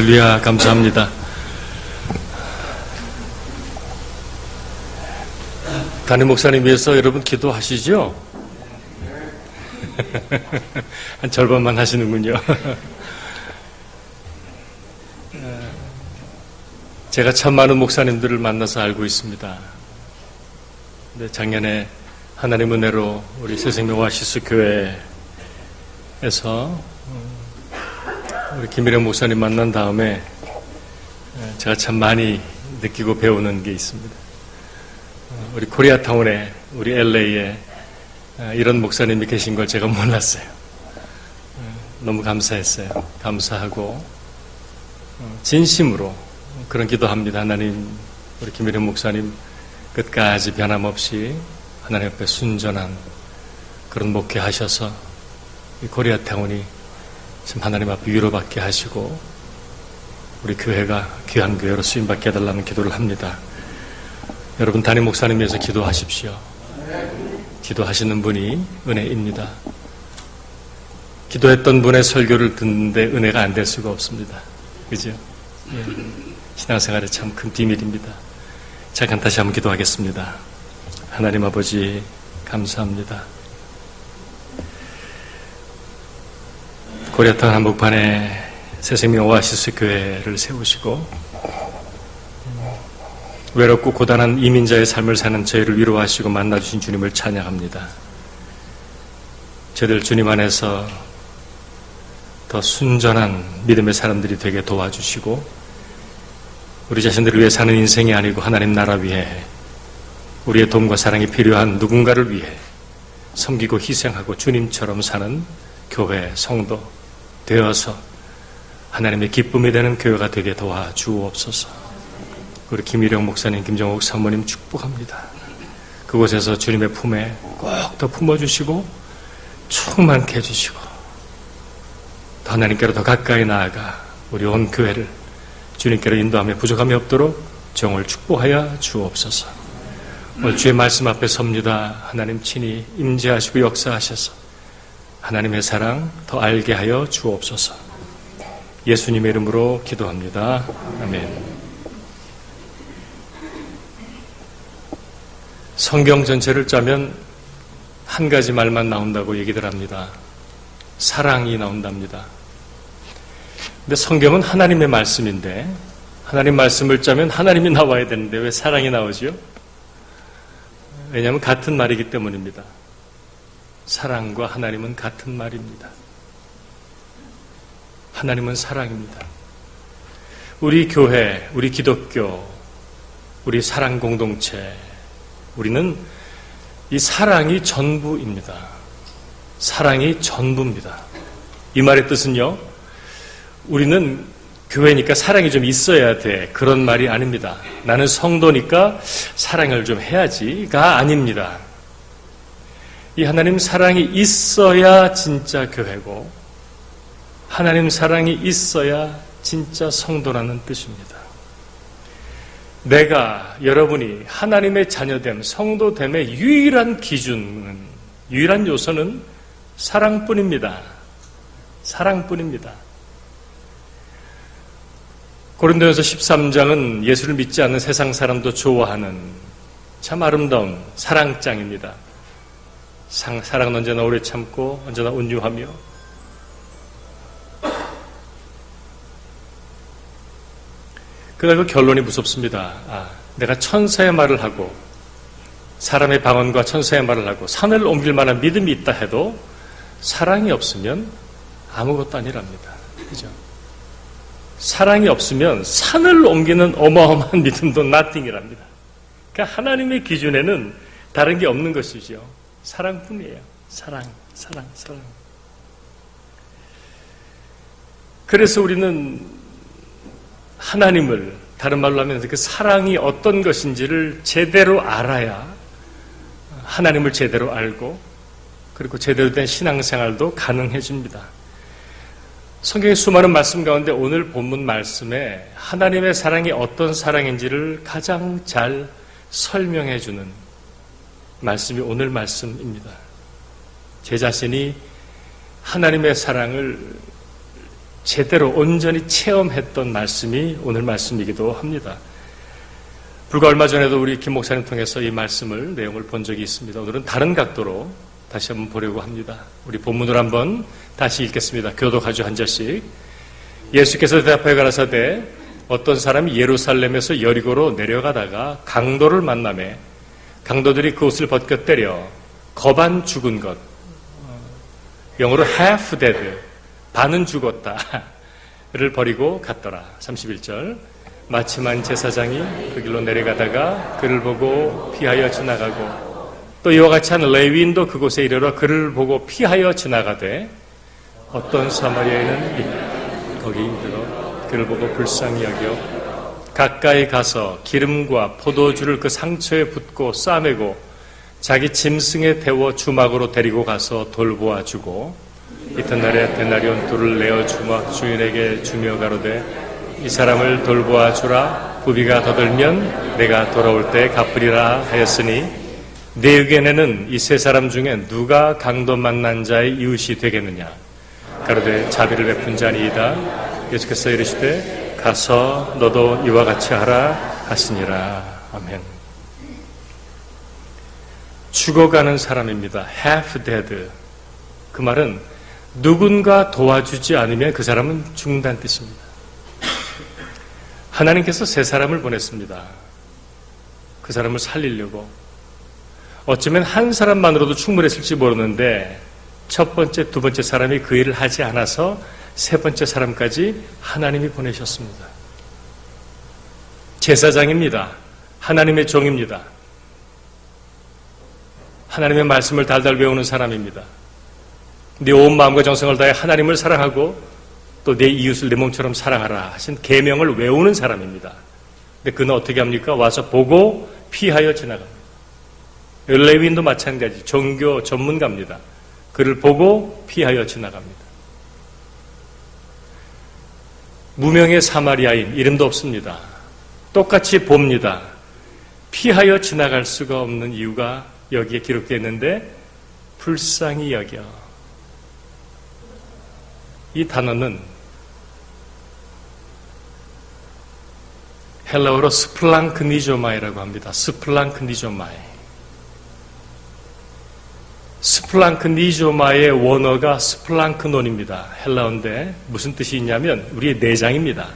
할렐루야, 감사합니다. 담임 목사님 위해서 여러분 기도하시죠? 한 절반만 하시는군요. 제가 참 많은 목사님들을 만나서 알고 있습니다. 근데 작년에 하나님 은혜로 우리 새생명 오아시스 교회에서 우리 김일영 목사님 만난 다음에 제가 참 많이 느끼고 배우는 게 있습니다. 우리 코리아타운에, 우리 LA에 이런 목사님이 계신 걸 제가 몰랐어요. 너무 감사했어요. 감사하고 진심으로 그런 기도합니다. 하나님, 우리 김일영 목사님 끝까지 변함없이 하나님 앞에 순전한 그런 목회하셔서 이 코리아타운이 참 하나님 앞에 위로받게 하시고 우리 교회가 귀한 교회로 쓰임받게 해달라는 기도를 합니다. 여러분 담임 목사님 위해서 기도하십시오. 기도하시는 분이 은혜입니다. 기도했던 분의 설교를 듣는데 은혜가 안 될 수가 없습니다. 그죠? 예. 신앙생활에 참 큰 비밀입니다. 잠깐 다시 한번 기도하겠습니다. 하나님 아버지 감사합니다. 코리아타운 한복판에 새생명 오아시스 교회를 세우시고 외롭고 고단한 이민자의 삶을 사는 저희를 위로하시고 만나주신 주님을 찬양합니다. 저희들 주님 안에서 더 순전한 믿음의 사람들이 되게 도와주시고 우리 자신들을 위해 사는 인생이 아니고 하나님 나라 위해 우리의 도움과 사랑이 필요한 누군가를 위해 섬기고 희생하고 주님처럼 사는 교회, 성도 되어서 하나님의 기쁨이 되는 교회가 되게 도와주옵소서. 우리 김일영 목사님, 김정옥 사모님 축복합니다. 그곳에서 주님의 품에 꼭 더 품어주시고 충만케 해주시고 더 하나님께로 더 가까이 나아가 우리 온 교회를 주님께로 인도하며 부족함이 없도록 정을 축복하여 주옵소서. 오늘 주의 말씀 앞에 섭니다. 하나님 친히 임재하시고 역사하셔서 하나님의 사랑 더 알게 하여 주옵소서. 예수님의 이름으로 기도합니다. 아멘. 성경 전체를 짜면 한 가지 말만 나온다고 얘기들 합니다. 사랑이 나온답니다. 근데 성경은 하나님의 말씀인데 하나님 말씀을 짜면 하나님이 나와야 되는데 왜 사랑이 나오죠? 왜냐하면 같은 말이기 때문입니다. 사랑과 하나님은 같은 말입니다. 하나님은 사랑입니다. 우리 교회, 우리 기독교, 우리 사랑 공동체, 우리는 이 사랑이 전부입니다. 사랑이 전부입니다. 이 말의 뜻은요, 우리는 교회니까 사랑이 좀 있어야 돼. 그런 말이 아닙니다. 나는 성도니까 사랑을 좀 해야지가 아닙니다. 이 하나님 사랑이 있어야 진짜 교회고 하나님 사랑이 있어야 진짜 성도라는 뜻입니다. 내가, 여러분이 하나님의 자녀됨, 성도됨의 유일한 기준은, 유일한 요소는 사랑뿐입니다. 사랑뿐입니다. 고린도전서 13장은 예수를 믿지 않는 세상 사람도 좋아하는 참 아름다운 사랑장입니다. 사랑은 언제나 오래 참고 언제나 온유하며 그러나 그 결론이 무섭습니다. 내가 천사의 말을 하고 사람의 방언과 천사의 말을 하고 산을 옮길 만한 믿음이 있다 해도 사랑이 없으면 아무것도 아니랍니다. 그죠? 사랑이 없으면 산을 옮기는 어마어마한 믿음도 nothing이랍니다. 그러니까 하나님의 기준에는 다른 게 없는 것이죠. 사랑뿐이에요. 사랑. 그래서 우리는 하나님을, 다른 말로 하면 그 사랑이 어떤 것인지를 제대로 알아야 하나님을 제대로 알고 그리고 제대로 된 신앙생활도 가능해집니다. 성경의 수많은 말씀 가운데 오늘 본문 말씀에 하나님의 사랑이 어떤 사랑인지를 가장 잘 설명해 주는 말씀이 오늘 말씀입니다. 제 자신이 하나님의 사랑을 제대로 온전히 체험했던 말씀이 오늘 말씀이기도 합니다. 불과 얼마 전에도 우리 김 목사님 통해서 이 말씀을 내용을 본 적이 있습니다. 오늘은 다른 각도로 다시 한번 보려고 합니다. 우리 본문을 한번 다시 읽겠습니다. 교독하죠, 한 절씩. 예수께서 대답하여 가라사대 어떤 사람이 예루살렘에서 여리고로 내려가다가 강도를 만나매 강도들이 그 옷을 벗겨 때려 거반 죽은 것, 영어로 half dead, 반은 죽었다 를 버리고 갔더라. 31절. 마침한 제사장이 그 길로 내려가다가 그를 보고 피하여 지나가고 또 이와 같이 한 레위인도 그곳에 이르러 그를 보고 피하여 지나가되 어떤 사마리아인은 거기 이르러 그를 보고 불쌍히 여겨 가까이 가서 기름과 포도주를 그 상처에 붓고 싸매고 자기 짐승에 태워 주막으로 데리고 가서 돌보아 주고 이튿날에 데나리온 둘을 내어 주막 주인에게 주며 가로되 이 사람을 돌보아 주라. 부비가 더 들면 내가 돌아올 때 갚으리라 하였으니 내 의견에는 이 세 사람 중에 누가 강도 만난 자의 이웃이 되겠느냐. 가로되 자비를 베푼 자니이다. 예수께서 이르시되 가서 너도 이와 같이 하라 하시니라. 아멘. 죽어가는 사람입니다. half dead. 그 말은 누군가 도와주지 않으면 그 사람은 죽는다는 뜻입니다. 하나님께서 세 사람을 보냈습니다. 그 사람을 살리려고. 어쩌면 한 사람만으로도 충분했을지 모르는데 첫 번째, 두 번째 사람이 그 일을 하지 않아서 세 번째 사람까지 하나님이 보내셨습니다. 제사장입니다. 하나님의 종입니다. 하나님의 말씀을 달달 외우는 사람입니다. 네 온 마음과 정성을 다해 하나님을 사랑하고 또 내 이웃을 내 몸처럼 사랑하라 하신 계명을 외우는 사람입니다. 근데 그는 어떻게 합니까? 와서 보고 피하여 지나갑니다. 레위인도 마찬가지 종교 전문가입니다. 그를 보고 피하여 지나갑니다. 무명의 사마리아인, 이름도 없습니다. 똑같이 봅니다. 피하여 지나갈 수가 없는 이유가 여기에 기록되어 있는데 불쌍히 여겨. 이 단어는 헬라어로 스플랑크니조마이라고 합니다. 스플랑크니조마이. 스플랑크니조마의 원어가 스플랑크논입니다. 헬라어인데 무슨 뜻이 있냐면 우리의 내장입니다.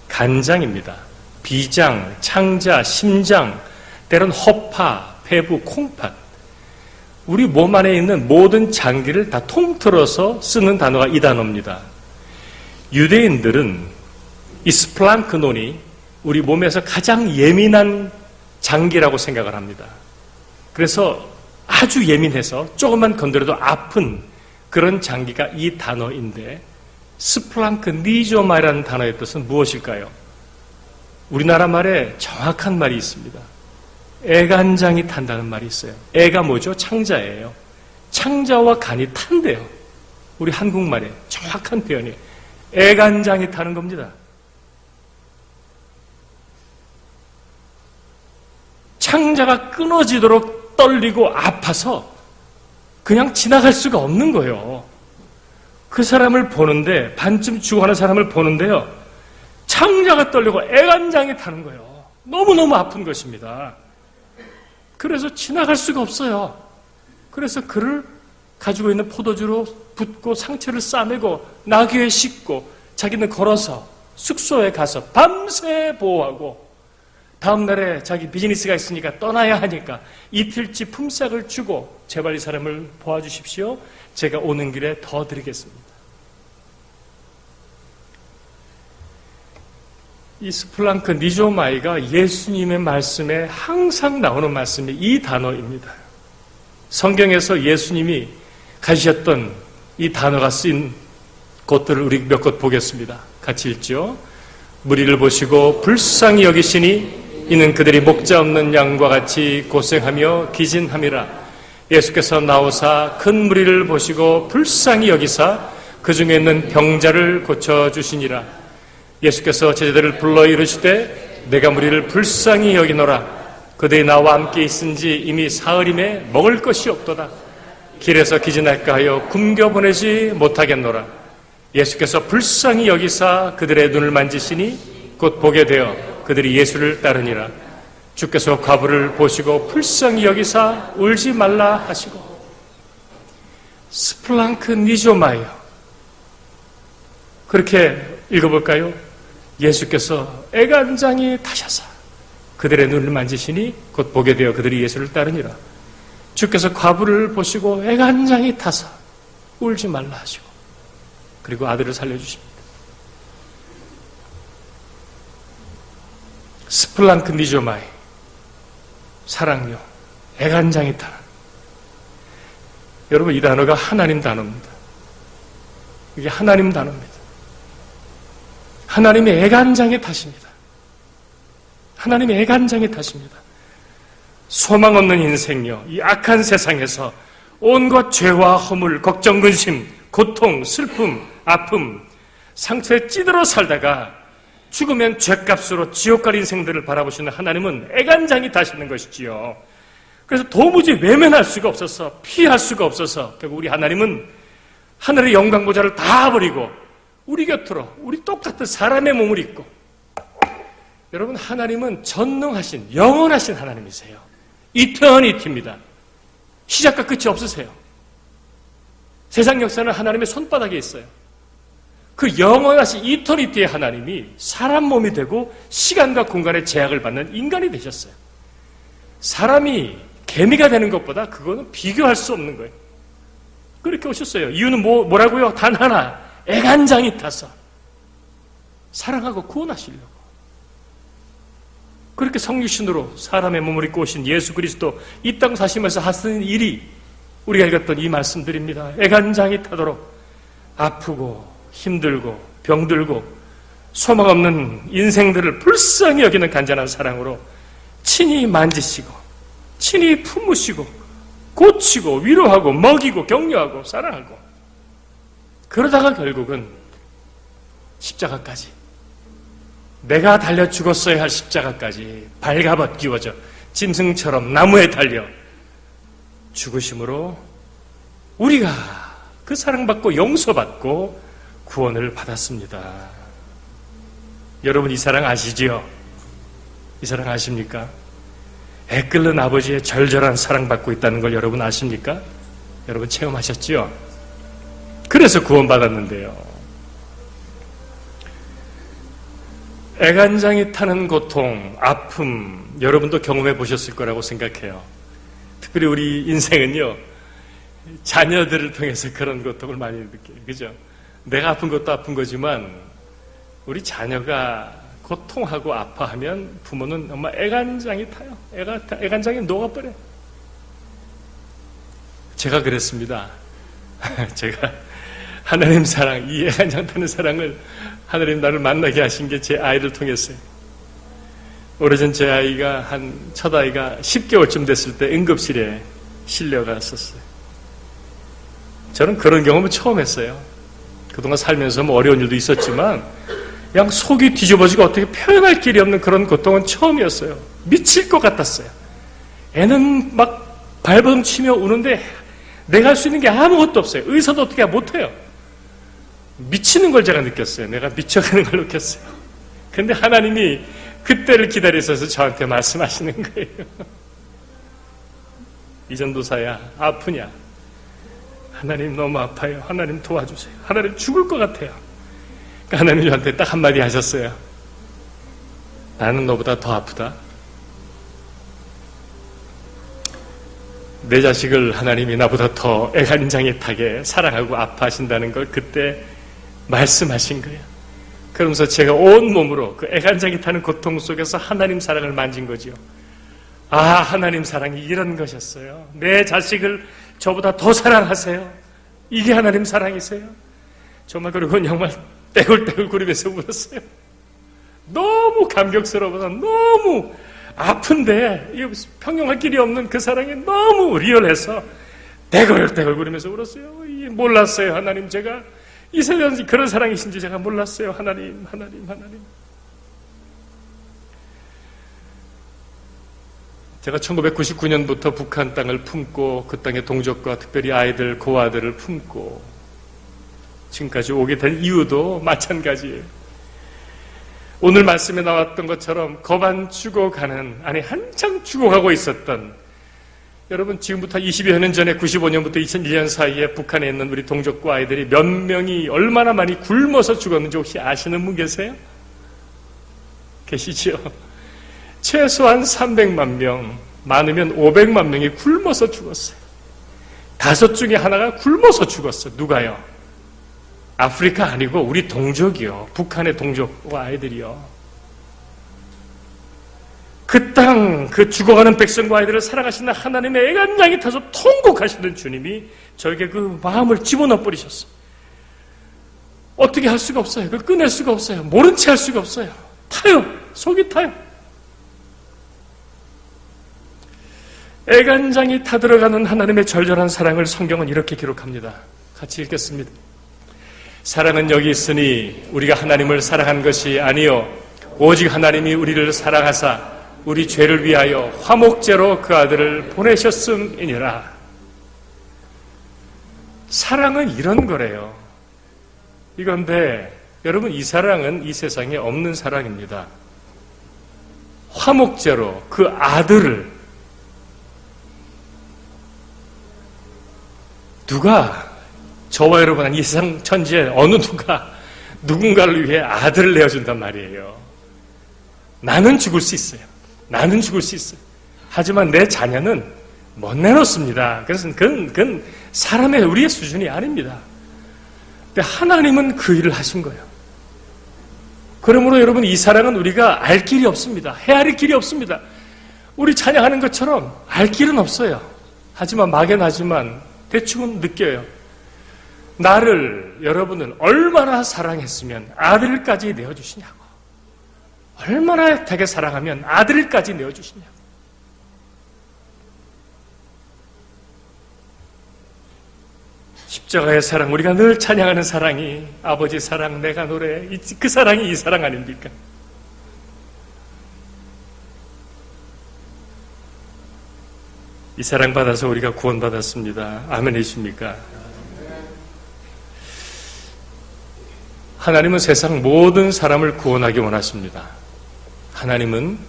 간장입니다. 비장, 창자, 심장, 때론 허파, 폐부, 콩팥. 우리 몸 안에 있는 모든 장기를 다 통틀어서 쓰는 단어가 이 단어입니다. 유대인들은 이 스플랑크논이 우리 몸에서 가장 예민한 장기라고 생각을 합니다. 그래서 아주 예민해서 조금만 건드려도 아픈 그런 장기가 이 단어인데 스플랑크니조마라는 단어의 뜻은 무엇일까요? 우리나라 말에 정확한 말이 있습니다. 애간장이 탄다는 말이 있어요. 애가 뭐죠? 창자예요. 창자와 간이 탄대요. 우리 한국말에 정확한 표현이 애간장이 타는 겁니다. 창자가 끊어지도록 떨리고 아파서 그냥 지나갈 수가 없는 거예요. 그 사람을 보는데, 반쯤 죽어가는 사람을 보는데요, 창자가 떨리고 애간장이 타는 거예요. 너무너무 아픈 것입니다. 그래서 지나갈 수가 없어요. 그래서 그를 가지고 있는 포도주로 붓고 상처를 싸매고 나귀에 싣고 자기는 걸어서 숙소에 가서 밤새 보호하고 다음날에 자기 비즈니스가 있으니까 떠나야 하니까 이틀치 품삯을 주고 제발 이 사람을 도와주십시오. 제가 오는 길에 더 드리겠습니다. 이 스플랑크니조마이가 예수님의 말씀에 항상 나오는 말씀이 이 단어입니다. 성경에서 예수님이 가지셨던 이 단어가 쓰인 곳들을 우리 몇 곳 보겠습니다. 같이 읽죠. 무리를 보시고 불쌍히 여기시니 이는 그들이 목자 없는 양과 같이 고생하며 기진함이라. 예수께서 나오사 큰 무리를 보시고 불쌍히 여기사 그 중에 있는 병자를 고쳐주시니라. 예수께서 제자들을 불러 이르시되 내가 무리를 불쌍히 여기노라. 그들이 나와 함께 있은지 이미 사흘임에 먹을 것이 없도다. 길에서 기진할까 하여 굶겨 보내지 못하겠노라. 예수께서 불쌍히 여기사 그들의 눈을 만지시니 곧 보게 되어 그들이 예수를 따르니라. 주께서 과부를 보시고 불쌍히 여기사 울지 말라 하시고. 스플랑크 니조마이어. 그렇게 읽어볼까요? 예수께서 애간장이 타셔서 그들의 눈을 만지시니 곧 보게 되어 그들이 예수를 따르니라. 주께서 과부를 보시고 애간장이 타서 울지 말라 하시고 그리고 아들을 살려주십니다. 스플랑크 니조마이, 사랑요, 애간장이 타는. 여러분, 이 단어가 하나님 단어입니다. 이게 하나님 단어입니다. 하나님의 애간장에 타십니다. 하나님의 애간장에 타십니다. 소망 없는 인생요, 이 악한 세상에서 온갖 죄와 허물, 걱정, 근심, 고통, 슬픔, 아픔, 상처에 찌들어 살다가 죽으면 죗값으로 지옥 갈 인생들을 바라보시는 하나님은 애간장이 타시는 것이지요. 그래서 도무지 외면할 수가 없어서, 피할 수가 없어서 결국 우리 하나님은 하늘의 영광 보좌를 다 버리고 우리 곁으로 우리 똑같은 사람의 몸을 입고. 여러분, 하나님은 전능하신 영원하신 하나님이세요. 이터니티입니다. 시작과 끝이 없으세요. 세상 역사는 하나님의 손바닥에 있어요. 그 영원하신 이터니티의 하나님이 사람 몸이 되고 시간과 공간의 제약을 받는 인간이 되셨어요. 사람이 개미가 되는 것보다 그거는 비교할 수 없는 거예요. 그렇게 오셨어요. 이유는 뭐라고요? 단 하나, 애간장이 타서 사랑하고 구원하시려고. 그렇게 성육신으로 사람의 몸을 입고 오신 예수 그리스도 이 땅 사시면서 하시는 일이 우리가 읽었던 이 말씀들입니다. 애간장이 타도록 아프고 힘들고 병들고 소망 없는 인생들을 불쌍히 여기는 간절한 사랑으로 친히 만지시고 친히 품으시고 고치고 위로하고 먹이고 격려하고 사랑하고, 그러다가 결국은 십자가까지, 내가 달려 죽었어야 할 십자가까지 발가벗기워져 짐승처럼 나무에 달려 죽으심으로 우리가 그 사랑받고 용서받고 구원을 받았습니다. 여러분, 이 사랑 아시지요? 이 사랑 아십니까? 애끓는 아버지의 절절한 사랑받고 있다는 걸 여러분 아십니까? 여러분 체험하셨지요? 그래서 구원받았는데요. 애간장이 타는 고통, 아픔, 여러분도 경험해 보셨을 거라고 생각해요. 특별히 우리 인생은요, 자녀들을 통해서 그런 고통을 많이 느껴요. 그죠? 내가 아픈 것도 아픈 거지만 우리 자녀가 고통하고 아파하면 부모는 정말 애간장이 타요. 애간장이 녹아버려요. 제가 그랬습니다. 제가 하나님 사랑, 이 애간장 타는 사랑을 하나님 나를 만나게 하신 게 제 아이를 통했어요. 오래전 제 아이가 첫 아이가 10개월쯤 됐을 때 응급실에 실려갔었어요. 저는 그런 경험을 처음 했어요. 그동안 살면서 뭐 어려운 일도 있었지만 그냥 속이 뒤집어지고 어떻게 표현할 길이 없는 그런 고통은 처음이었어요. 미칠 것 같았어요. 애는 막 발버둥 치며 우는데 내가 할 수 있는 게 아무것도 없어요. 의사도 어떻게 못해요. 미치는 걸 제가 느꼈어요. 내가 미쳐가는 걸 느꼈어요. 근데 하나님이 그때를 기다리셔서 저한테 말씀하시는 거예요. 이 전도사야, 아프냐? 하나님 너무 아파요. 하나님 도와주세요. 하나님 죽을 것 같아요. 그러니까 하나님 저한테 딱 한마디 하셨어요. 나는 너보다 더 아프다. 내 자식을 하나님이 나보다 더 애간장에 타게 사랑하고 아파하신다는 걸 그때 말씀하신 거예요. 그러면서 제가 온몸으로 그 애간장에 타는 고통 속에서 하나님 사랑을 만진 거죠. 아, 하나님 사랑이 이런 것이었어요. 내 자식을 저보다 더 사랑하세요. 이게 하나님 사랑이세요. 정말 그리고 정말 떼굴떼굴 구르면서 울었어요. 너무 감격스러워서 너무 아픈데 평형할 길이 없는 그 사랑이 너무 리얼해서 떼굴떼굴 구르면서 울었어요. 몰랐어요. 하나님, 제가 이 세상에 그런 사랑이신지 제가 몰랐어요. 하나님. 제가 1999년부터 북한 땅을 품고 그 땅의 동족과 특별히 아이들, 고아들을 품고 지금까지 오게 된 이유도 마찬가지예요. 오늘 말씀에 나왔던 것처럼 거반 죽어가는, 아니 한창 죽어가고 있었던, 여러분 지금부터 20여 년 전에 95년부터 2001년 사이에 북한에 있는 우리 동족과 아이들이 몇 명이 얼마나 많이 굶어서 죽었는지 혹시 아시는 분 계세요? 계시죠? 최소한 300만 명, 많으면 500만 명이 굶어서 죽었어요. 5 중에 하나가 굶어서 죽었어요. 누가요? 아프리카 아니고 우리 동족이요. 북한의 동족과 아이들이요. 그 땅, 그 죽어가는 백성과 아이들을 사랑하시는 하나님의 애간장이 타서 통곡하시는 주님이 저에게 그 마음을 집어넣어 버리셨어요. 어떻게 할 수가 없어요. 그걸 꺼낼 수가 없어요. 모른 채 할 수가 없어요. 타요. 속이 타요. 애간장이 타들어가는 하나님의 절절한 사랑을 성경은 이렇게 기록합니다. 같이 읽겠습니다. 사랑은 여기 있으니 우리가 하나님을 사랑한 것이 아니요 오직 하나님이 우리를 사랑하사 우리 죄를 위하여 화목제로 그 아들을 보내셨음이니라. 사랑은 이런 거래요. 이건데 여러분, 이 사랑은 이 세상에 없는 사랑입니다. 화목제로 그 아들을, 누가, 저와 여러분, 이 세상 천지에 어느 누군가를 위해 아들을 내어준단 말이에요. 나는 죽을 수 있어요. 나는 죽을 수 있어요. 하지만 내 자녀는 못 내놓습니다. 그래서 그건 사람의, 우리의 수준이 아닙니다. 근데 하나님은 그 일을 하신 거예요. 그러므로 여러분, 이 사랑은 우리가 알 길이 없습니다. 헤아릴 길이 없습니다. 우리 찬양하는 것처럼 알 길은 없어요. 하지만 막연하지만 대충은 느껴요. 나를, 여러분을 얼마나 사랑했으면 아들까지 내어주시냐고. 얼마나 되게 사랑하면 아들까지 내어주시냐고. 십자가의 사랑, 우리가 늘 찬양하는 사랑이, 아버지 사랑, 내가 노래, 그 사랑이 이 사랑 아닙니까? 이 사랑 받아서 우리가 구원받았습니다. 아멘이십니까? 하나님은 세상 모든 사람을 구원하기 원하십니다. 하나님은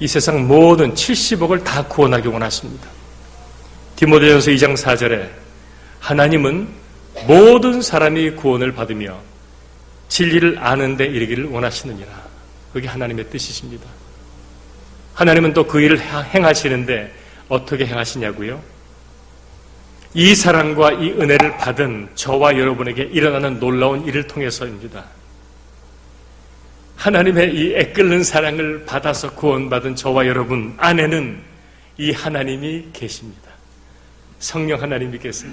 이 세상 모든 70억을 다 구원하기 원하십니다. 디모데전서 2장 4절에 하나님은 모든 사람이 구원을 받으며 진리를 아는 데 이르기를 원하시느니라. 그게 하나님의 뜻이십니다. 하나님은 또 그 일을 행하시는데 어떻게 행하시냐고요? 이 사랑과 이 은혜를 받은 저와 여러분에게 일어나는 놀라운 일을 통해서입니다. 하나님의 이 애끓는 사랑을 받아서 구원받은 저와 여러분 안에는 이 하나님이 계십니다. 성령 하나님이 계세요.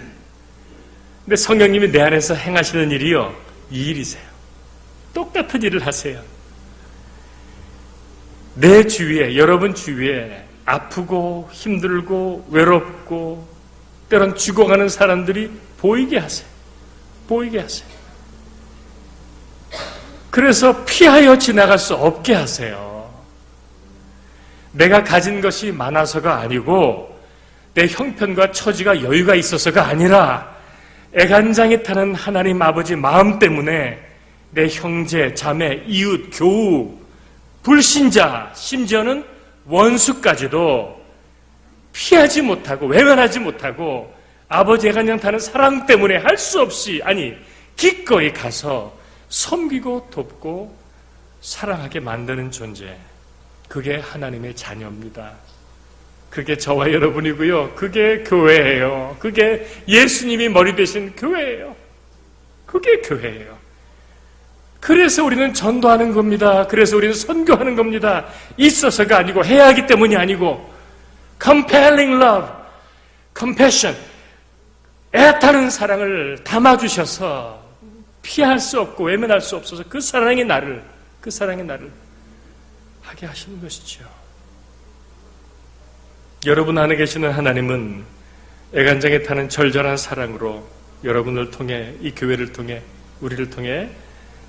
근데 성령님이 내 안에서 행하시는 일이요, 이 일이세요. 똑같은 일을 하세요. 내 주위에, 여러분 주위에 아프고 힘들고 외롭고 때론 죽어가는 사람들이 보이게 하세요. 보이게 하세요. 그래서 피하여 지나갈 수 없게 하세요. 내가 가진 것이 많아서가 아니고 내 형편과 처지가 여유가 있어서가 아니라 애간장이 타는 하나님 아버지 마음 때문에 내 형제, 자매, 이웃, 교우, 불신자, 심지어는 원수까지도 피하지 못하고 외면하지 못하고 아버지 애간장 타는 사랑 때문에 할 수 없이, 아니 기꺼이 가서 섬기고 돕고 사랑하게 만드는 존재, 그게 하나님의 자녀입니다. 그게 저와 여러분이고요. 그게 교회예요. 그게 예수님이 머리 되신 교회예요. 그게 교회예요. 그래서 우리는 전도하는 겁니다. 그래서 우리는 선교하는 겁니다. 있어서가 아니고, 해야 하기 때문이 아니고, compelling love, compassion, 애타는 사랑을 담아주셔서 피할 수 없고 외면할 수 없어서 그 사랑이 나를 하게 하시는 것이죠. 여러분 안에 계시는 하나님은 애간장에 타는 절절한 사랑으로 여러분을 통해, 이 교회를 통해, 우리를 통해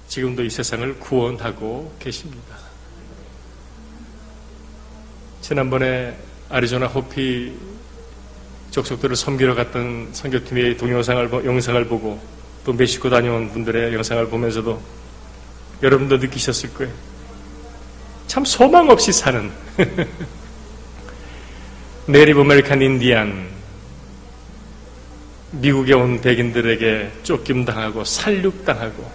지금도 이 세상을 구원하고 계십니다. 지난번에 아리조나 호피 족속들을 섬기러 갔던 선교팀의 동영상을 보고 또 멕시코 다녀온 분들의 영상을 보면서도 여러분도 느끼셨을 거예요. 참 소망 없이 사는 네이티브 아메리칸 인디안, 미국에 온 백인들에게 쫓김당하고 살육당하고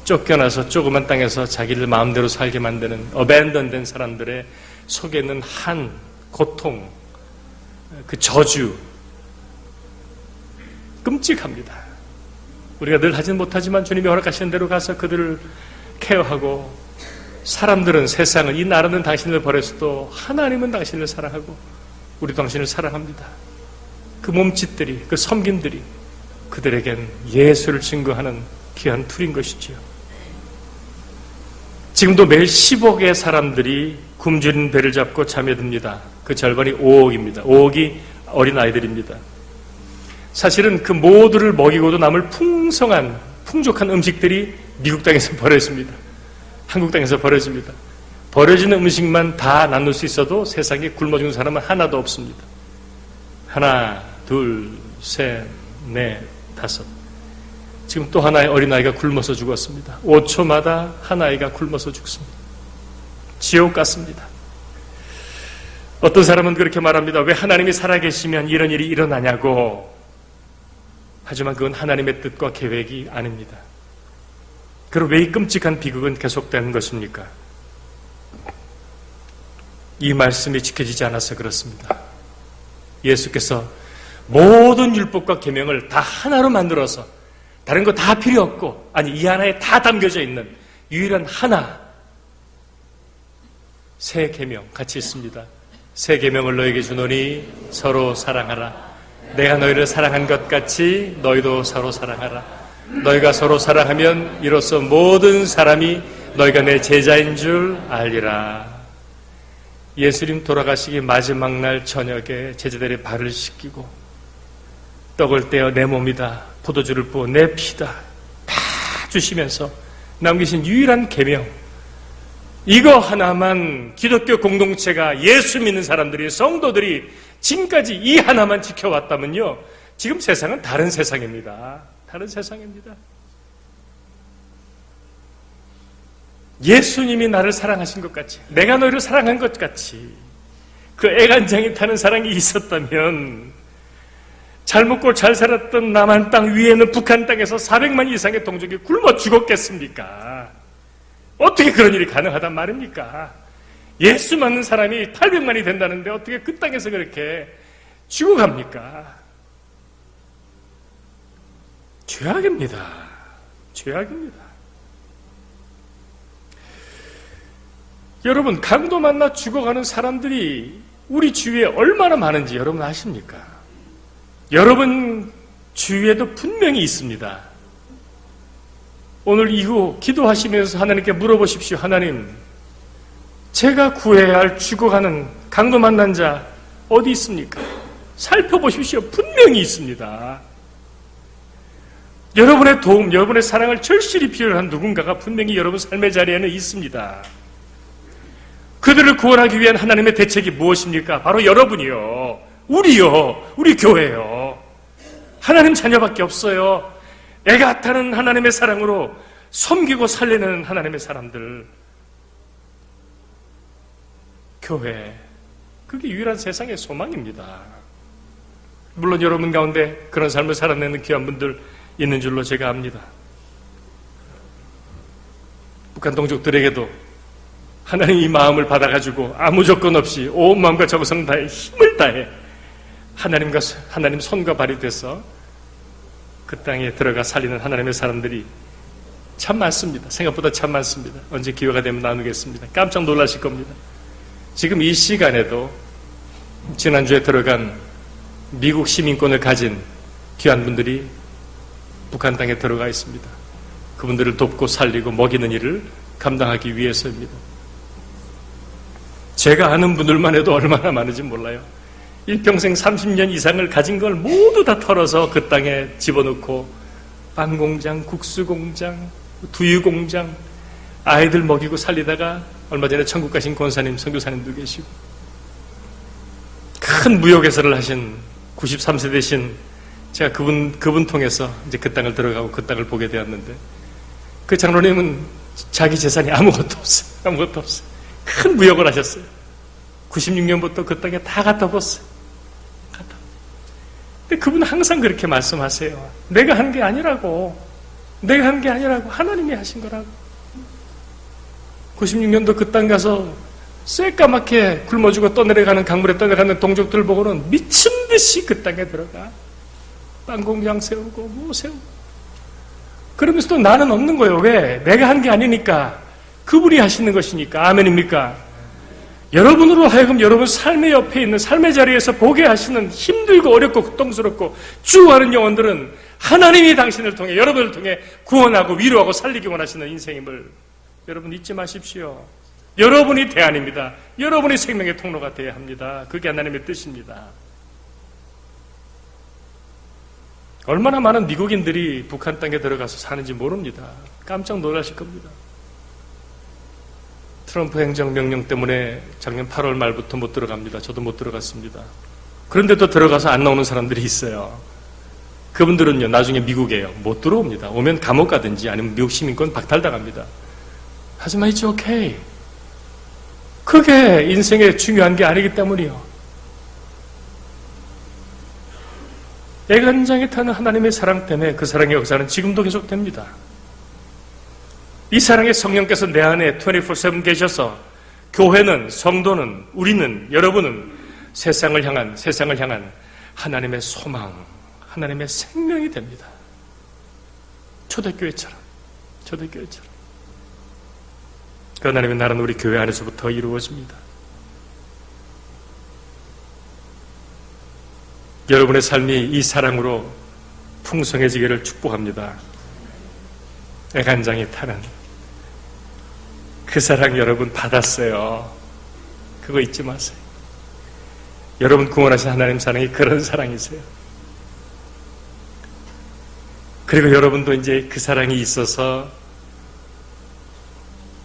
쫓겨나서 조그만 땅에서 자기를 마음대로 살게 만드는 어벤던된 사람들의 속에 있는 한 고통, 그 저주, 끔찍합니다. 우리가 늘 하진 못하지만 주님이 허락하시는 대로 가서 그들을 케어하고, 사람들은, 세상은, 이 나라는 당신을 버렸어도 하나님은 당신을 사랑하고 우리 당신을 사랑합니다. 그 몸짓들이, 그 섬김들이 그들에겐 예수를 증거하는 귀한 툴인 것이지요. 지금도 매일 10억의 사람들이 굶주린 배를 잡고 잠에 듭니다. 그 절반이 5억입니다. 5억이 어린아이들입니다. 사실은 그 모두를 먹이고도 남을 풍족한 음식들이 미국 땅에서 버려집니다. 한국 땅에서 버려집니다. 버려지는 음식만 다 나눌 수 있어도 세상에 굶어 죽는 사람은 하나도 없습니다. 하나, 둘, 셋, 넷, 다섯. 지금 또 하나의 어린아이가 굶어서 죽었습니다. 5초마다 하나이가 굶어서 죽습니다. 지옥 같습니다. 어떤 사람은 그렇게 말합니다. 왜 하나님이 살아계시면 이런 일이 일어나냐고. 하지만 그건 하나님의 뜻과 계획이 아닙니다. 그럼 왜 이 끔찍한 비극은 계속되는 것입니까? 이 말씀이 지켜지지 않아서 그렇습니다. 예수께서 모든 율법과 계명을 다 하나로 만들어서 다른 거 다 필요 없고, 아니 이 하나에 다 담겨져 있는 유일한 하나, 새 계명 같이 있습니다. 새 계명을 너에게 주노니 서로 사랑하라. 내가 너희를 사랑한 것 같이 너희도 서로 사랑하라. 너희가 서로 사랑하면 이로써 모든 사람이 너희가 내 제자인 줄 알리라. 예수님 돌아가시기 마지막 날 저녁에 제자들의 발을 씻기고 떡을 떼어 내 몸이다, 포도주를 부어 내 피다 다 주시면서 남기신 유일한 계명, 이거 하나만 기독교 공동체가, 예수 믿는 사람들이, 성도들이 지금까지 이 하나만 지켜왔다면요, 지금 세상은 다른 세상입니다. 다른 세상입니다. 예수님이 나를 사랑하신 것 같이, 내가 너희를 사랑한 것 같이 그 애간장이 타는 사랑이 있었다면 잘 먹고 잘 살았던 남한 땅 위에는 북한 땅에서 400만 이상의 동족이 굶어 죽었겠습니까? 어떻게 그런 일이 가능하단 말입니까? 예수 믿는 사람이 800만이 된다는데 어떻게 그 땅에서 그렇게 죽어갑니까? 죄악입니다. 죄악입니다. 여러분, 강도 만나 죽어가는 사람들이 우리 주위에 얼마나 많은지 여러분 아십니까? 여러분 주위에도 분명히 있습니다. 오늘 이후 기도하시면서 하나님께 물어보십시오. 하나님, 제가 구해야 할 죽어가는 강도 만난 자 어디 있습니까? 살펴보십시오. 분명히 있습니다. 여러분의 도움, 여러분의 사랑을 절실히 필요한 누군가가 분명히 여러분 삶의 자리에는 있습니다. 그들을 구원하기 위한 하나님의 대책이 무엇입니까? 바로 여러분이요, 우리요, 우리 교회요. 하나님 자녀밖에 없어요. 애가 타는 하나님의 사랑으로 섬기고 살리는 하나님의 사람들, 교회, 그게 유일한 세상의 소망입니다. 물론 여러분 가운데 그런 삶을 살아내는 귀한 분들 있는 줄로 제가 압니다. 북한 동족들에게도 하나님 이 마음을 받아가지고 아무 조건 없이 온 마음과 정성 다해 힘을 다해 하나님 손과 발이 돼서 그 땅에 들어가 살리는 하나님의 사람들이 참 많습니다. 생각보다 참 많습니다. 언제 기회가 되면 나누겠습니다. 깜짝 놀라실 겁니다. 지금 이 시간에도 지난주에 들어간 미국 시민권을 가진 귀한 분들이 북한 땅에 들어가 있습니다. 그분들을 돕고 살리고 먹이는 일을 감당하기 위해서입니다. 제가 아는 분들만 해도 얼마나 많은지 몰라요. 일평생 30년 이상을 가진 걸 모두 다 털어서 그 땅에 집어넣고 빵공장, 국수공장, 두유공장, 아이들 먹이고 살리다가 얼마 전에 천국 가신 권사님, 선교사님도 계시고 큰 무역회사를 하신 93세 되신 제가 그분 통해서 이제 그 땅을 들어가고 그 땅을 보게 되었는데, 그 장로님은 자기 재산이 아무것도 없어요. 아무것도 없어요. 큰 무역을 하셨어요. 96년부터 그 땅에 다 갖다 뒀어요. 근데 그분은 항상 그렇게 말씀하세요. 내가 한 게 아니라고. 내가 한 게 아니라고. 하나님이 하신 거라고. 96년도 그 땅 가서 새까맣게 굶어 죽어 떠내려가는, 강물에 떠내려가는 동족들 보고는 미친 듯이 그 땅에 들어가. 빵 공장 세우고 뭐 세우고. 그러면서도 나는 없는 거예요. 왜? 내가 한 게 아니니까. 그분이 하시는 것이니까. 아멘입니까? 여러분으로 하여금 여러분 삶의 옆에 있는, 삶의 자리에서 보게 하시는 힘들고 어렵고 고통스럽고 죽어가는 영혼들은 하나님이 당신을 통해, 여러분을 통해 구원하고 위로하고 살리기 원하시는 인생임을 여러분 잊지 마십시오. 여러분이 대안입니다. 여러분이 생명의 통로가 되어야 합니다. 그게 하나님의 뜻입니다. 얼마나 많은 미국인들이 북한 땅에 들어가서 사는지 모릅니다. 깜짝 놀라실 겁니다. 트럼프 행정명령 때문에 작년 8월 말부터 못 들어갑니다. 저도 못 들어갔습니다. 그런데도 들어가서 안 나오는 사람들이 있어요. 그분들은요, 나중에 미국에요. 못 들어옵니다. 오면 감옥 가든지 아니면 미국 시민권 박탈당합니다. 하지만 it's okay. 그게 인생에 중요한 게 아니기 때문이요. 애간장에 타는 하나님의 사랑 때문에 그 사랑의 역사는 지금도 계속됩니다. 이 사랑의 성령께서 내 안에 24/7 계셔서 교회는, 성도는, 우리는, 여러분은 세상을 향한 하나님의 소망, 하나님의 생명이 됩니다. 초대교회처럼. 그 하나님의 나라는 우리 교회 안에서부터 이루어집니다. 여러분의 삶이 이 사랑으로 풍성해지기를 축복합니다. 애간장이 타는 그 사랑 여러분 받았어요. 그거 잊지 마세요. 여러분 구원하신 하나님 사랑이 그런 사랑이세요. 그리고 여러분도 이제 그 사랑이 있어서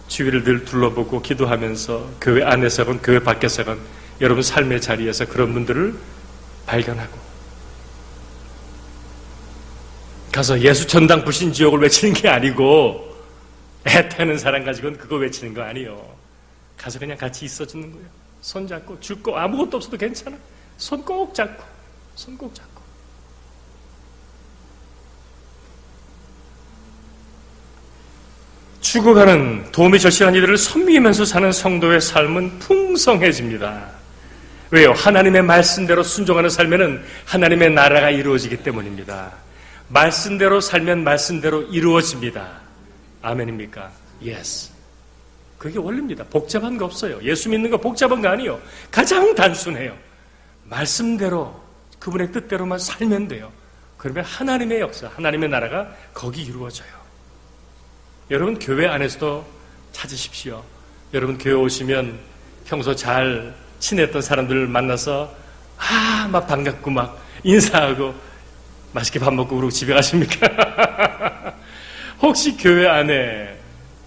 주위를 늘 둘러보고 기도하면서 교회 안에서건 교회 밖에서건 여러분 삶의 자리에서 그런 분들을 발견하고 가서 예수 천당 불신 지옥을 외치는 게 아니고 애타는 사람 가지고는 그거 외치는 거 아니에요. 가서 그냥 같이 있어주는 거예요. 손 잡고 죽고 아무것도 없어도 괜찮아. 손 꼭 잡고. 죽어가는 도움이 절실한 이들을 섬기면서 사는 성도의 삶은 풍성해집니다. 왜요? 하나님의 말씀대로 순종하는 삶에는 하나님의 나라가 이루어지기 때문입니다. 말씀대로 살면 말씀대로 이루어집니다. 아멘입니까? Yes. 그게 원리입니다. 복잡한 거 없어요. 예수 믿는 거 복잡한 거 아니에요. 가장 단순해요. 말씀대로 그분의 뜻대로만 살면 돼요. 그러면 하나님의 역사, 하나님의 나라가 거기 이루어져요. 여러분 교회 안에서도 찾으십시오. 여러분 교회 오시면 평소 잘 친했던 사람들을 만나서 막 반갑고 막 인사하고 맛있게 밥 먹고 그러고 집에 가십니까? 혹시 교회 안에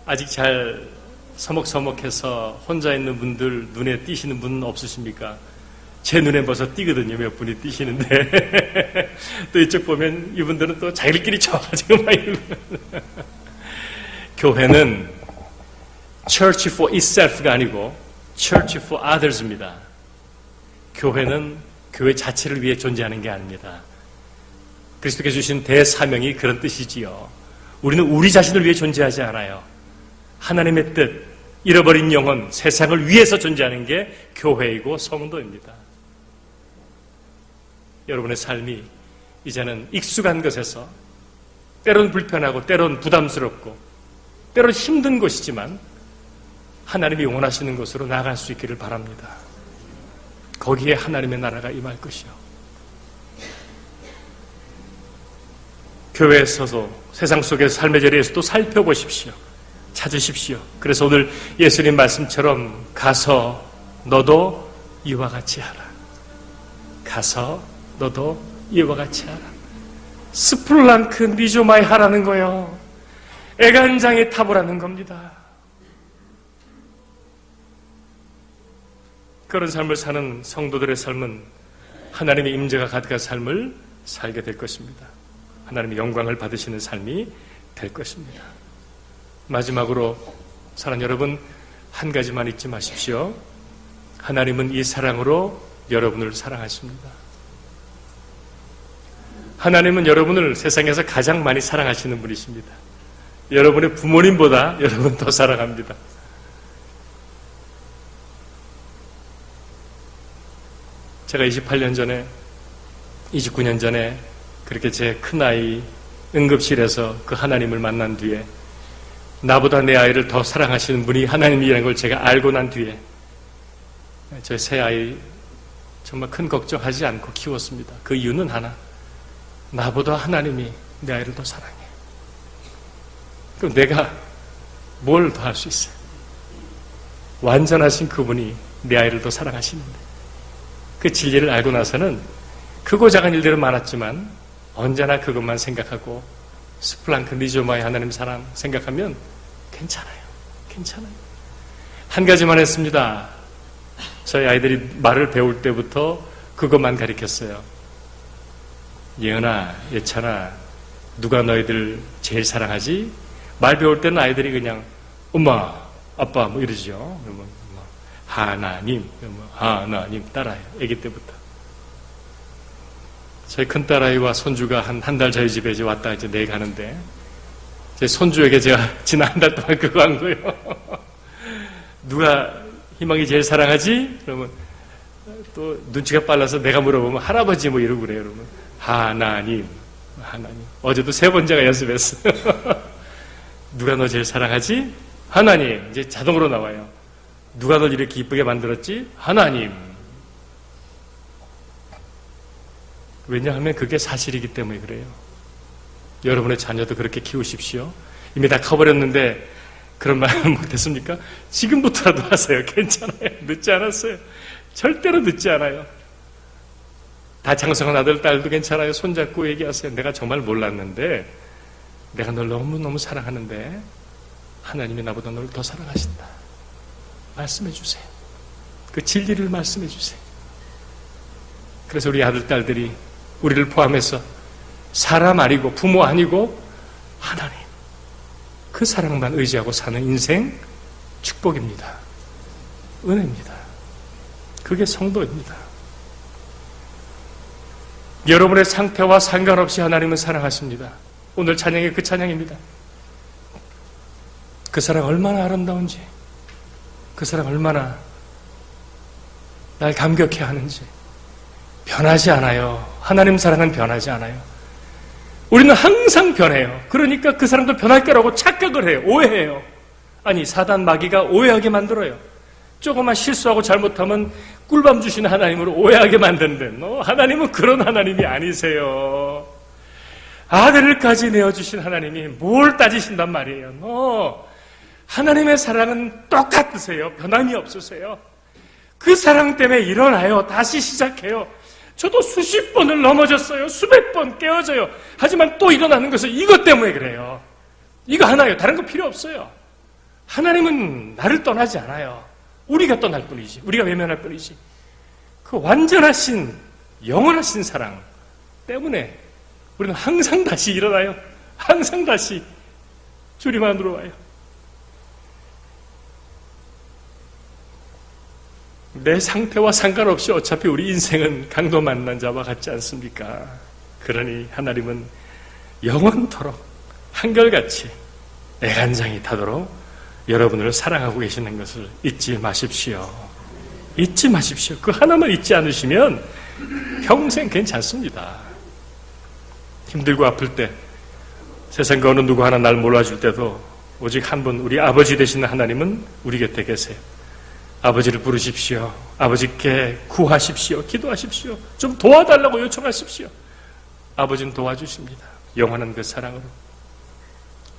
아직 잘 서먹서먹해서 혼자 있는 분들 눈에 띄시는 분은 없으십니까? 제 눈에 벌써 띄거든요. 몇 분이 띄시는데 또 이쪽 보면 이분들은 또 자기들끼리 좋아가지고 막 교회는 church for itself가 아니고 church for others입니다. 교회는 교회 자체를 위해 존재하는 게 아닙니다. 그리스도께서 주신 대사명이 그런 뜻이지요. 우리는 우리 자신을 위해 존재하지 않아요. 하나님의 뜻, 잃어버린 영혼, 세상을 위해서 존재하는 게 교회이고 성도입니다. 여러분의 삶이 이제는 익숙한 것에서 때론 불편하고 때론 부담스럽고 때론 힘든 곳이지만 하나님이 원하시는 곳으로 나아갈 수 있기를 바랍니다. 거기에 하나님의 나라가 임할 것이요. 교회에서도 세상 속의 삶의 자리에서도 살펴보십시오. 찾으십시오. 그래서 오늘 예수님 말씀처럼 가서 너도 이와 같이 하라. 가서 너도 이와 같이 하라. 스플랑크 니조마이 하라는 거요. 애간장에 타보라는 겁니다. 그런 삶을 사는 성도들의 삶은 하나님의 임재가 가득한 삶을 살게 될 것입니다. 하나님의 영광을 받으시는 삶이 될 것입니다. 마지막으로 사랑하는 여러분, 한 가지만 잊지 마십시오. 하나님은 이 사랑으로 여러분을 사랑하십니다. 하나님은 여러분을 세상에서 가장 많이 사랑하시는 분이십니다. 여러분의 부모님보다 여러분 더 사랑합니다. 제가 29년 전에 그렇게 제 큰아이 응급실에서 그 하나님을 만난 뒤에 나보다 내 아이를 더 사랑하시는 분이 하나님이라는 걸 제가 알고 난 뒤에 저 새 아이 정말 큰 걱정하지 않고 키웠습니다. 그 이유는 하나, 나보다 하나님이 내 아이를 더 사랑해. 그럼 내가 뭘 더 할 수 있어요? 완전하신 그분이 내 아이를 더 사랑하시는데, 그 진리를 알고 나서는 크고 작은 일들은 많았지만 언제나 그것만 생각하고 스플랑크 리조마의 하나님 사랑 생각하면 괜찮아요. 한 가지만 했습니다. 저희 아이들이 말을 배울 때부터 그것만 가르쳤어요. 예은아, 예찬아, 누가 너희들 제일 사랑하지? 말 배울 때는 아이들이 그냥 엄마, 아빠 뭐 이러죠. 그러면 하나님, 하나님 따라해요. 아기 때부터. 저희 큰딸아이와 손주가 한 달 저희 집에 이제 왔다 이제 내일 가는데, 제 손주에게 제가 지난 한 달 동안 그거 한 거예요. 누가 희망이 제일 사랑하지? 그러면 또 눈치가 빨라서 내가 물어보면 할아버지 뭐 이러고 그래요. 그러면 하나님. 어제도 3번째가 연습했어요. 누가 너 제일 사랑하지? 하나님. 이제 자동으로 나와요. 누가 널 이렇게 이쁘게 만들었지? 하나님. 왜냐하면 그게 사실이기 때문에 그래요. 여러분의 자녀도 그렇게 키우십시오. 이미 다 커버렸는데 그런 말은 못했습니까? 지금부터라도 하세요. 괜찮아요. 늦지 않았어요. 절대로 늦지 않아요. 다 장성한 아들, 딸도 괜찮아요. 손잡고 얘기하세요. 내가 정말 몰랐는데 내가 널 너무너무 사랑하는데 하나님이 나보다 널 더 사랑하신다. 말씀해 주세요. 그 진리를 말씀해 주세요. 그래서 우리 아들, 딸들이 우리를 포함해서 사람 아니고 부모 아니고 하나님, 그 사랑만 의지하고 사는 인생 축복입니다. 은혜입니다. 그게 성도입니다. 여러분의 상태와 상관없이 하나님은 사랑하십니다. 오늘 찬양이 그 찬양입니다. 그 사랑 얼마나 아름다운지, 그 사랑 얼마나 날 감격해 하는지. 변하지 않아요. 하나님 사랑은 변하지 않아요. 우리는 항상 변해요. 그러니까 그 사람도 변할 거라고 착각을 해요. 오해해요. 아니, 사단 마귀가 오해하게 만들어요. 조금만 실수하고 잘못하면 꿀밤 주시는 하나님으로 오해하게 만드는데, 하나님은 그런 하나님이 아니세요. 아들을까지 내어주신 하나님이 뭘 따지신단 말이에요. 하나님의 사랑은 똑같으세요. 변함이 없으세요. 그 사랑 때문에 일어나요. 다시 시작해요. 저도 수십 번을 넘어졌어요. 수백 번 깨어져요. 하지만 또 일어나는 것은 이것 때문에 그래요. 이거 하나예요. 다른 거 필요 없어요. 하나님은 나를 떠나지 않아요. 우리가 떠날 뿐이지. 우리가 외면할 뿐이지. 그 완전하신 영원하신 사랑 때문에 우리는 항상 다시 일어나요. 항상 다시 주님 안으로 와요. 내 상태와 상관없이 어차피 우리 인생은 강도 만난 자와 같지 않습니까? 그러니 하나님은 영원토록 한결같이 애간장이 타도록 여러분을 사랑하고 계시는 것을 잊지 마십시오. 잊지 마십시오. 그 하나만 잊지 않으시면 평생 괜찮습니다. 힘들고 아플 때, 세상 그 어느 누구 하나 날 몰아줄 때도 오직 한 분, 우리 아버지 되시는 하나님은 우리 곁에 계세요. 아버지를 부르십시오. 아버지께 구하십시오. 기도하십시오. 좀 도와달라고 요청하십시오. 아버지는 도와주십니다. 영원한 그 사랑으로.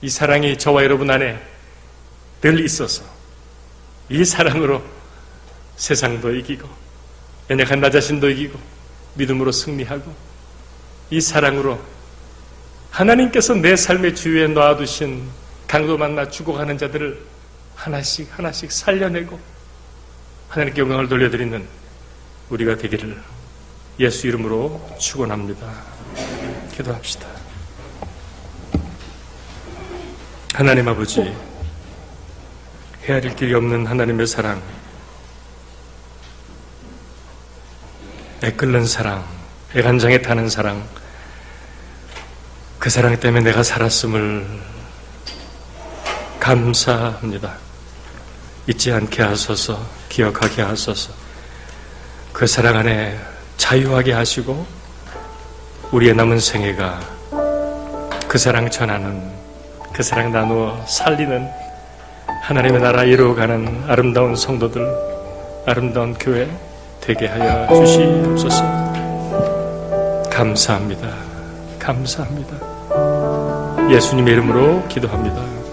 이 사랑이 저와 여러분 안에 늘 있어서 이 사랑으로 세상도 이기고 연약한 나 자신도 이기고 믿음으로 승리하고, 이 사랑으로 하나님께서 내 삶의 주위에 놔두신 강도 만나 죽어가는 자들을 하나씩 하나씩 살려내고 하나님께 영광을 돌려드리는 우리가 되기를 예수 이름으로 축원합니다. 기도합시다. 하나님 아버지, 헤아릴 길이 없는 하나님의 사랑, 애끓는 사랑, 애간장에 타는 사랑, 그 사랑 때문에 내가 살았음을 감사합니다. 잊지 않게 하소서, 기억하게 하소서. 그 사랑 안에 자유하게 하시고 우리의 남은 생애가 그 사랑 전하는, 그 사랑 나누어 살리는 하나님의 나라 이루어가는 아름다운 성도들, 아름다운 교회 되게 하여 주시옵소서. 감사합니다. 감사합니다. 예수님의 이름으로 기도합니다.